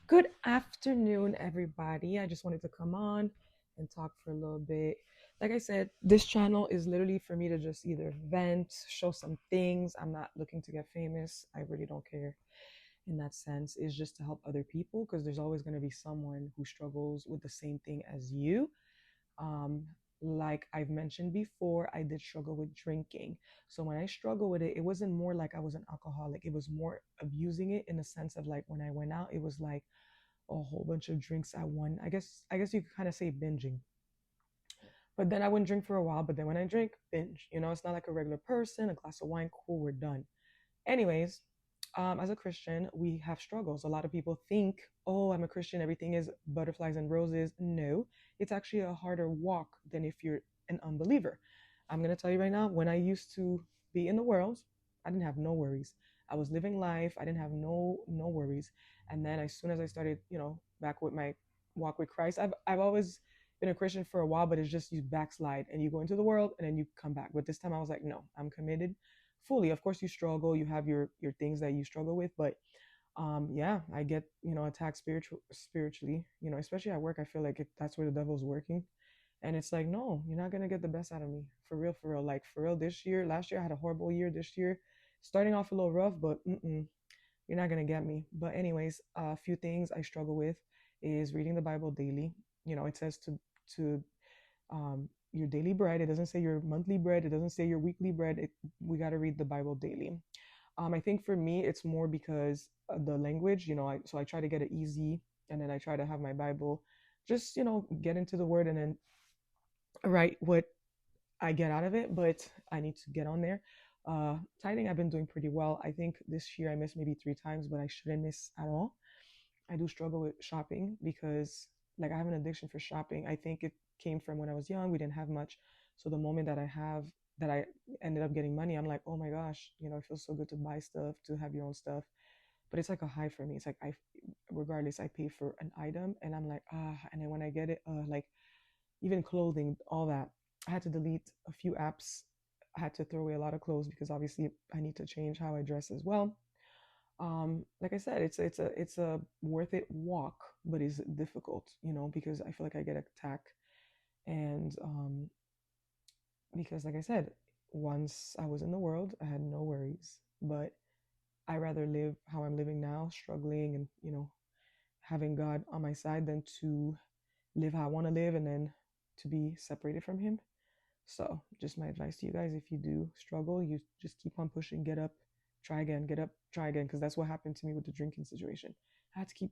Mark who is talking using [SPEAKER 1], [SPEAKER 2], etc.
[SPEAKER 1] Good afternoon, everybody. I just wanted to come on and talk for a little bit. Like I said, this channel is literally for me to just either vent, show some things. I'm not looking to get famous. I really don't care in that sense. It's just to help other people because there's always going to be someone who struggles with the same thing as you. Um, like I've mentioned before, I did struggle with drinking. So when I struggled with it, it wasn't more like I was an alcoholic. It was more abusing it in the sense of like when I went out, it was like a whole bunch of drinks at one. I guess you could kind of say binging. But then I wouldn't drink for a while. But then when I drink, binge. It's not like a regular person. A glass of wine, cool, we're done. Anyways, as a Christian, we have struggles. A lot of people think, oh, I'm a Christian, everything is butterflies and roses. No, it's actually a harder walk than if you're an unbeliever. I'm going to tell you right now, when I used to be in the world, I didn't have no worries. I was living life. I didn't have no worries. And then as soon as I started, back with my walk with Christ, I've always been a Christian for a while, but it's just you backslide and you go into the world and then you come back. But this time I was like, no, I'm committed fully. Of course, you struggle. You have your things that you struggle with, but yeah, I get attacked spiritually. Especially at work, I feel like that's where the devil's working, and it's like, no, you're not gonna get the best out of me, for real, for real. Like for real, last year I had a horrible year. This year, starting off a little rough, but you're not gonna get me. But anyways, a few things I struggle with is reading the Bible daily. It says to your daily bread. It doesn't say your monthly bread. It doesn't say your weekly bread. We got to read the Bible daily. I think for me, it's more because the language, so I try to get it easy, and then I try to have my Bible, just, get into the word and then write what I get out of it, but I need to get on there. Tithing, I've been doing pretty well. I think this year I missed maybe 3 times, but I shouldn't miss at all. I do struggle with shopping because, like, I have an addiction for shopping. I think it came from when I was young. We didn't have much. So the moment that I ended up getting money, I'm like, oh my gosh, it feels so good to buy stuff, to have your own stuff. But it's like a high for me. It's like regardless, I pay for an item and I'm like, and then when I get it, like even clothing, all that. I had to delete a few apps. I had to throw away a lot of clothes because obviously I need to change how I dress as well. Like I said, it's a worth it walk, but it's difficult, because I feel like I get attacked, and because like I said, once I was in the world, I had no worries, but I rather live how I'm living now, struggling and having God on my side than to live how I want to live and then to be separated from Him. So, just my advice to you guys, if you do struggle, you just keep on pushing, get up, try again, get up, try again, because that's what happened to me with the drinking situation. I had to keep